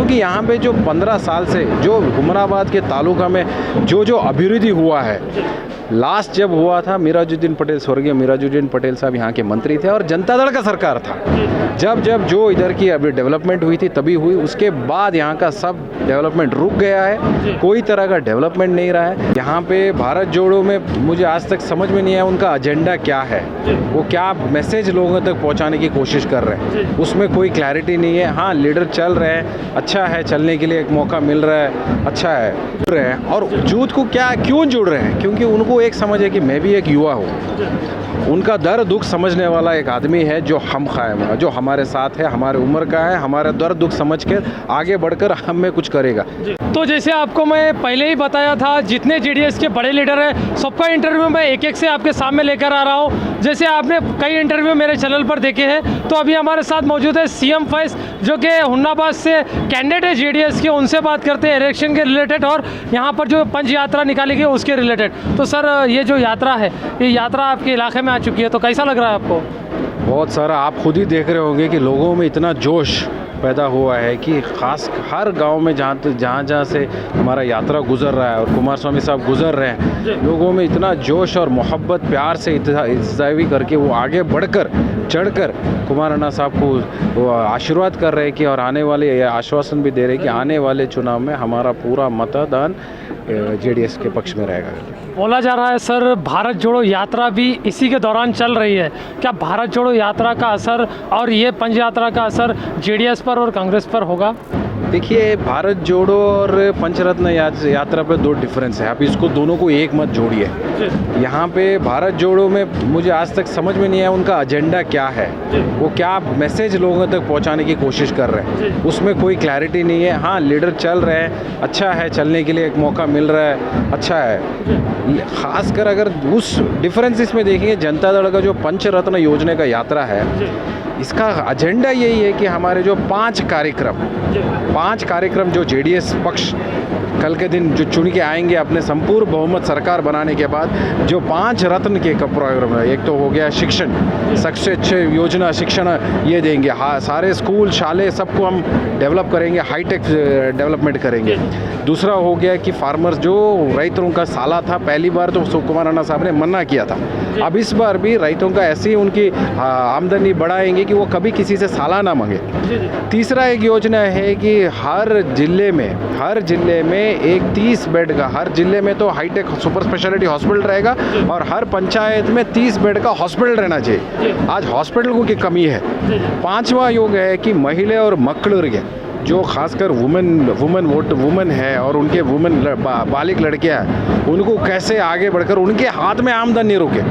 क्योंकि यहाँ पे जो 15 साल से जो हुमनाबाद के तालुका में जो अभिवृद्धि हुआ है, लास्ट जब हुआ था मिराजुद्दीन पटेल, स्वर्गीय मिराजुद्दीन पटेल साहब यहाँ के मंत्री थे और जनता दल का सरकार था। जब जो इधर की अभी डेवलपमेंट हुई थी तभी हुई, उसके बाद यहाँ का सब डेवलपमेंट रुक गया है, कोई तरह का डेवलपमेंट नहीं रहा है। यहाँ पे भारत जोड़ो में मुझे आज तक समझ में नहीं आया उनका एजेंडा क्या है, वो क्या मैसेज लोगों तक पहुँचाने की कोशिश कर रहे हैं, उसमें कोई क्लैरिटी नहीं है। हाँ, लीडर चल रहे हैं, अच्छा है, चलने के लिए एक मौका मिल रहा है, अच्छा है, जुड़ रहे हैं। और यूथ को क्यों जुड़ रहे हैं? क्योंकि उनको एक समझ है कि मैं भी एक युवा हूँ, उनका दर्द दुख समझने वाला एक आदमी है जो हम कायम है, जो हमारे साथ है, हमारे उम्र का है, हमारा दर्द दुख समझ के आगे बढ़कर हम में कुछ करेगा। तो जैसे आपको मैं पहले ही बताया था, जितने जेडीएस के बड़े लीडर हैं सबका इंटरव्यू मैं एक से आपके सामने लेकर आ रहा हूँ। जैसे आपने कई इंटरव्यू मेरे चैनल पर देखे हैं, तो अभी हमारे साथ मौजूद है सीएम फैज, जो कि हुमनाबाद से कैंडिडेट है जेडीएस के। उनसे बात करते हैं इलेक्शन के रिलेटेड और यहाँ पर जो पंच यात्रा निकाली गई उसके रिलेटेड। तो सर, ये जो यात्रा है, ये यात्रा आपके इलाके में आ चुकी है, तो कैसा लग रहा है आपको? बहुत सारा, आप खुद ही देख रहे होंगे कि लोगों में इतना जोश पैदा हुआ है कि खास हर गांव में जहाँ से हमारा यात्रा गुजर रहा है और कुमार स्वामी साहब गुजर रहे हैं, लोगों में इतना जोश और मोहब्बत प्यार से इज्जावी करके वो आगे बढ़कर चढ़कर कुमार अन्ना साहब को वो आशीर्वाद कर रहे हैं कि और आने वाले आश्वासन भी दे रहे हैं कि आने वाले चुनाव में हमारा पूरा मतदान जेडीएस के पक्ष में रहेगा। बोला जा रहा है सर, भारत जोड़ो यात्रा भी इसी के दौरान चल रही है। क्या भारत जोड़ो यात्रा का असर और ये पंच यात्रा का असर जेडीएस पर और कांग्रेस पर होगा? देखिए, भारत जोड़ो और पंचरत्न यात्रा पे दो डिफरेंस है। आप इसको दोनों को एक मत जोड़िए। यहाँ पे भारत जोड़ो में मुझे आज तक समझ में नहीं आया उनका एजेंडा क्या है, वो क्या मैसेज लोगों तक पहुँचाने की कोशिश कर रहे हैं, उसमें कोई क्लैरिटी नहीं है। हाँ, लीडर चल रहे हैं, अच्छा है, चलने के लिए एक मौका मिल रहा है, अच्छा है। खासकर अगर उस डिफरेंस इसमें देखेंगे, जनता दल का जो पंचरत्न योजना का यात्रा है, इसका एजेंडा यही है कि हमारे जो 5 कार्यक्रम जो जेडीएस पक्ष कल के दिन जो चुन के आएंगे अपने संपूर्ण बहुमत सरकार बनाने के बाद, जो 5 रत्न के प्रोग्राम है, एक तो हो गया शिक्षण, सबसे अच्छे योजना शिक्षण ये देंगे। हाँ, सारे स्कूल शाले सबको हम डेवलप करेंगे, हाईटेक डेवलपमेंट करेंगे। दूसरा हो गया कि फार्मर्स जो रैतों का साला था, पहली बार तो कुमार अन्ना साहब ने मना किया था, अब इस बार भी रैतों का ऐसी उनकी आमदनी बढ़ाएंगे कि वो कभी किसी से साला ना मांगे। तीसरा एक योजना है कि हर जिले में एक 30 बेड का, हर जिले में तो हाईटेक सुपर स्पेशलिटी हॉस्पिटल रहेगा और हर पंचायत में 30 बेड का हॉस्पिटल रहना चाहिए। आज हॉस्पिटल की कमी है। 5वां योग है कि महिला और मಕ್ಕಳಿಗೆ जो खासकर वुमेन है और उनके बालिग लड़कियां हैं, उनको कैसे आगे बढ़कर उनके हाथ में आमदनी रुके।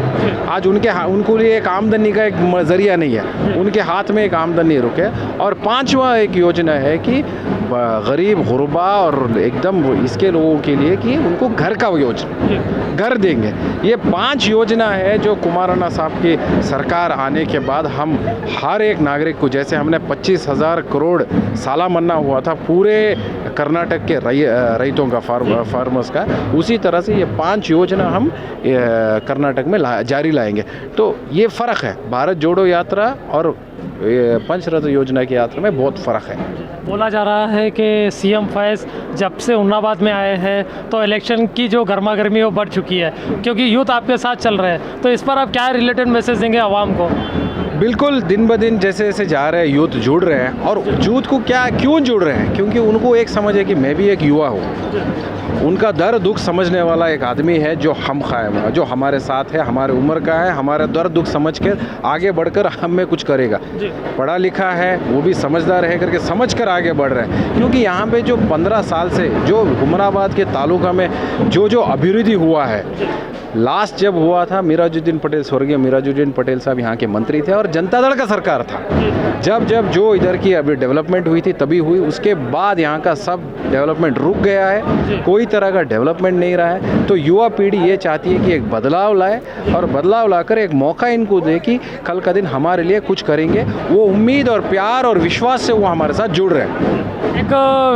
आज उनको लिए एक आमदनी का एक जरिया नहीं है, उनके हाथ में एक आमदनी रुके। और 5वां एक योजना है कि गरीब गुरबा और एकदम इसके लोगों के लिए कि उनको घर का योजना, घर देंगे। ये 5 योजना है जो कुमार अन्ना साहब की सरकार आने के बाद हम हर एक नागरिक को, जैसे हमने 25,000 करोड़ साला मन्ना हुआ था पूरे कर्नाटक के रैतों का, फार्मर्स का, उसी तरह से ये 5 योजना हम कर्नाटक में जारी लाएंगे। तो ये फ़र्क है, भारत जोड़ो यात्रा और पंचरत्न योजना की यात्रा में बहुत फ़र्क है। बोला जा रहा है कि सीएम फैज जब से हुमनाबाद में आए हैं तो इलेक्शन की जो गर्मा गर्मी वो बढ़ चुकी है, क्योंकि यूथ आपके साथ चल रहे हैं। तो इस पर आप क्या रिलेटेड मैसेज देंगे आवाम को? बिल्कुल, दिन ब दिन जैसे जैसे जा रहे हैं यूथ जुड़ रहे हैं। और यूथ को क्यों जुड़ रहे हैं? क्योंकि उनको एक समझ है कि मैं भी एक युवा हूँ, उनका दर्द दुख समझने वाला एक आदमी है जो हम कायम है, जो हमारे साथ है, हमारे उम्र का है, हमारा दर्द दुख समझ के आगे बढ़कर हम में कुछ करेगा। पढ़ा लिखा है, वो भी समझदार है करके समझ कर आगे बढ़ रहे हैं। क्योंकि यहाँ पे जो 15 साल से जो हुमनाबाद के तालुका में जो अभिवृद्धि हुआ है, लास्ट जब हुआ था मिराजुद्दीन पटेल, स्वर्गीय मिराजुद्दीन पटेल साहब यहाँ के मंत्री थे और जनता दल का सरकार था। जब जो इधर की अभी डेवलपमेंट हुई थी तभी हुई, उसके बाद यहाँ का सब डेवलपमेंट रुक गया है, कोई तरह का डेवलपमेंट नहीं रहा है। तो युवा पीढ़ी ये चाहती है कि एक बदलाव लाए और बदलाव लाकर एक मौका इनको दे कि कल का दिन हमारे लिए कुछ करेंगे। वो उम्मीद और प्यार और विश्वास से वो हमारे साथ जुड़ रहे हैं। एक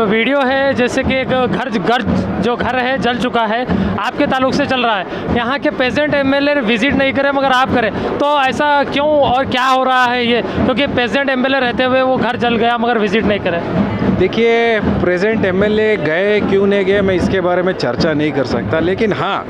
वीडियो है जैसे कि एक घर है जल चुका है, आपके ताल्लुक से चल रहा है। यहाँ के प्रेजेंट एमएलए विजिट नहीं करे मगर आप करें, तो ऐसा क्यों और क्या हो रहा है ये? क्योंकि प्रेजेंट एमएलए रहते हुए वो घर जल गया मगर विजिट नहीं करे। देखिए प्रेजेंट एमएलए गए क्यों नहीं गए मैं इसके बारे में चर्चा नहीं कर सकता, लेकिन हाँ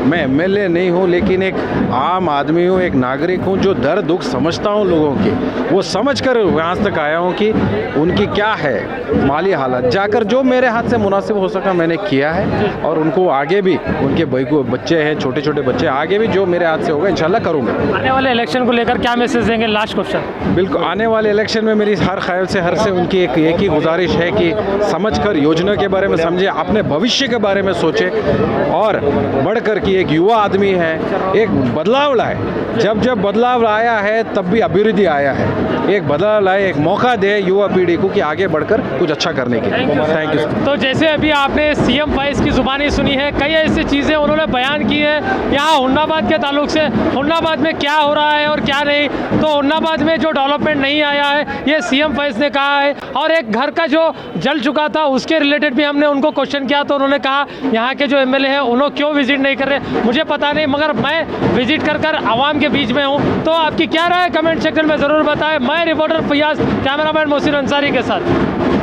मैं एमएलए नहीं हूँ लेकिन एक आम आदमी हूँ, एक नागरिक हूँ जो दर्द दुख समझता हूँ लोगों की, वो समझ कर यहाँ तक आया हूँ कि उनकी क्या है माली हालत, जाकर जो मेरे हाथ से मुनासिब हो सका मैंने किया है और उनको आगे भी उनके बच्चे हैं, छोटे छोटे बच्चे, आगे भी जो मेरे हाथ से होगा इंशाल्लाह करूँगा। आने वाले इलेक्शन को लेकर क्या मैसेज देंगे? Last question. बिल्कुल, आने वाले इलेक्शन में मेरी हर ख्याल से हर से उनकी एक ही गुजारिश है कि समझकर योजना के बारे में समझे, अपने भविष्य के बारे में सोचे और बढ़कर कि एक युवा आदमी है, एक बदलाव लाए। जब बदलाव आया है तब भी अभिवृद्धि आया है, एक बदलाव लाए, एक मौका दे युवा पीढ़ी को कि आगे बढ़कर कुछ अच्छा करने की। Thank you. तो जैसे अभी आपने सीएम फैज़ की ज़ुबानी सुनी है, कई ऐसी चीज़ें उन्होंने बयान की है यहाँ हुन्नाबाद के ताल्लुक से, हुन्नाबाद में क्या हो रहा है और क्या नहीं। तो हुन्नाबाद में जो डेवलपमेंट नहीं आया है ये सीएम फैज़ ने कहा है, और एक घर का जो जल चुका था उसके रिलेटेड भी हमने उनको क्वेश्चन किया तो उन्होंने कहा यहाँ के जो एमएलए हैं उन्होंने क्यों विजिट नहीं कर रहे मुझे पता नहीं, मगर मैं विजिट कर आवाम के बीच में हूँ। तो आपकी क्या राय है कमेंट सेक्शन में ज़रूर बताएं। मैं रिपोर्टर फैयाज, कैमरामैन मोहसिन अंसारी के साथ।